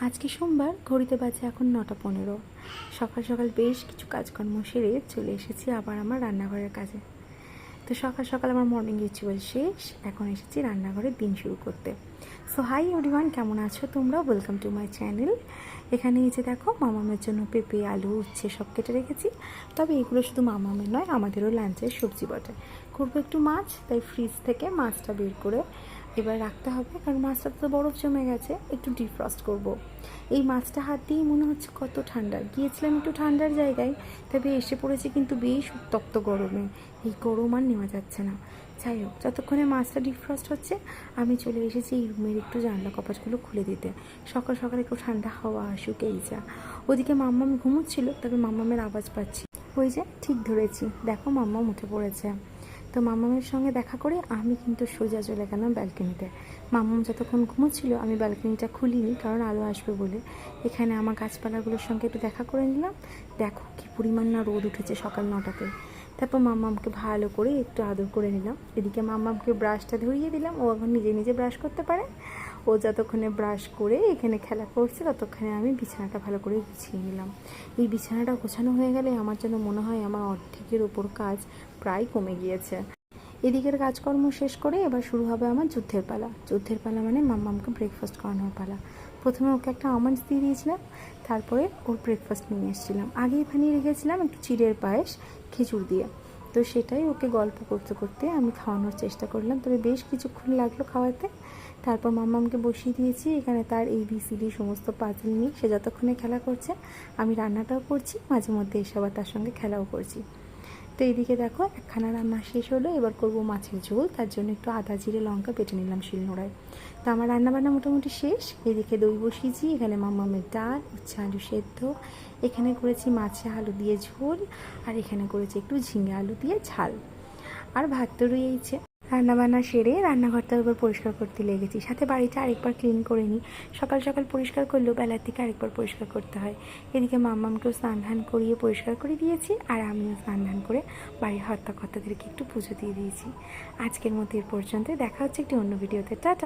আজকে সোমবার, ঘড়িতে বাজে এখন 9টা 15। সকাল সকাল বেশ কিছু কাজকর্ম সেরে চলে এসেছি আবার আমার রান্নাঘরের কাজে। তো সকাল সকাল আমার মর্নিং রিচুয়াল শেষ, এখন এসেছি রান্নাঘরের দিন শুরু করতে। সো হাই এভরিওয়ান, কেমন আছো তোমরা? Welcome to my channel. এখানে এই যে দেখো, মামামের জন্য পেঁপে, আলু, উচ্ছে সব কেটে রেখেছি। তবে এগুলো শুধু মামামের নয়, আমাদেরও লাঞ্চের সবজি বটে। করবো একটু মাছ, তাই ফ্রিজ থেকে মাছটা বের করে এবার রাখতে হবে, কারণ মাছটা তো বরফ জমে গেছে, একটু ডিফ্রস্ট করব। এই মাছটা হাত দিয়েই মনে হচ্ছে কত ঠান্ডা। গিয়েছিলাম একটু ঠান্ডার জায়গায়, তবে এসে পড়েছে কিন্তু বেশ উত্তপ্ত গরমে। এই গরম আর নেওয়া যাচ্ছে না। যাই হোক, যতক্ষণে মাছটা ডিফ্রস্ট হচ্ছে আমি চলে এসেছি এই রুমের একটু জানলা কপাটগুলো খুলে দিতে। সকাল সকাল একটু ঠান্ডা হাওয়া আসুক, এই যা। ওদিকে মাম্মাম ঘুমোচ্ছিল, তবে মাম্মামের আওয়াজ পাচ্ছি। ওই যে ঠিক ধরেছি, দেখো মাম্মাম উঠে পড়েছে। তো মাম্মামের সঙ্গে দেখা করে আমি কিন্তু সোজা চলে গেলাম ব্যালকনিতে। মাম্মাম যতক্ষণ ঘুমোচ্ছিল আমি ব্যালকনিটা খুলিনি, কারণ আলো আসবে বলে। এখানে আমার গাছপালাগুলোর সঙ্গে একটু দেখা করে নিলাম। দেখো কি পরিমাণ না রোদ উঠেছে সকাল 9টাতে। তারপর মাম্মামকে ভালো করে একটু আদর করে নিলাম। এদিকে মাম্মামকে ব্রাশটা ধরিয়ে দিলাম, ও এখন নিজে নিজে ব্রাশ করতে পারে। ও যতক্ষণে ব্রাশ করে এখানে খেলা করছে, ততক্ষণে আমি বিছানাটা ভালো করে গুছিয়ে নিলাম। এই বিছানাটা গোছানো হয়ে গেলে আমার যেন মনে হয় আমার অর্ধেকের ওপর কাজ প্রায় কমে গিয়েছে। এদিকের কাজকর্ম শেষ করে এবার শুরু হবে আমার যুদ্ধের পালা। যুদ্ধের পালা মানে মাম্মামকে ব্রেকফাস্ট করানোর পালা। প্রথমে ওকে একটা আমন্ডস দিয়ে দিয়েছিলাম, তারপরে ওর ব্রেকফাস্ট নিয়ে এসেছিলাম। আগেই বানিয়ে রেখেছিলাম একটু চিড়ের পায়েস খেজুর দিয়ে। তো সেটাই ওকে গল্প করতে করতে আমি খাওয়ানোর চেষ্টা করলাম, তবে বেশ কিছুক্ষণ লাগলো খাওয়াতে। তারপর মাম্মামকে বসিয়ে দিয়েছি এখানে তার ABCD সমস্ত পাজল নিয়ে। সে যতক্ষণে খেলা করছে আমি রান্নাটাও করছি, মাঝে মধ্যে এসে আবার তার সঙ্গে খেলাও করছি। তো এইদিকে দেখো, একখানা রান্না শেষ হলো, এবার করব মাছের ঝোল। তার জন্য একটু আদা জিরে লঙ্কা বেটে নিলাম শিলনোড়ায়। তো আমার রান্নাবান্না মোটামুটি শেষ। এদিকে দই বসিয়েছি, এখানে মামামের ডাল, উচ্ছে আলু সেদ্ধ, এখানে করেছি মাছে আলু দিয়ে ঝোল, আর এখানে করেছি একটু ঝিঙে আলু দিয়ে ঝাল। আর ভাত তো রয়েছে। রান্নাবান্না সেরে রান্নাঘরটা এবার পরিষ্কার করতে লেগেছি, সাথে বাড়িটা আরেকবার ক্লিন করে নিই। সকাল সকাল পরিষ্কার করলেও বেলার থেকে আরেকবার পরিষ্কার করতে হয়। এদিকে মাম্মামকেও স্নান ধান করিয়ে পরিষ্কার করে দিয়েছি, আর আমিও স্নান ধান করে বাড়ির হর্তাকর্তাদেরকে একটু পুজো দিয়ে দিয়েছি। আজকের মতো এর পর্যন্ত, দেখা হচ্ছে একটি অন্য ভিডিওতে। টাটা।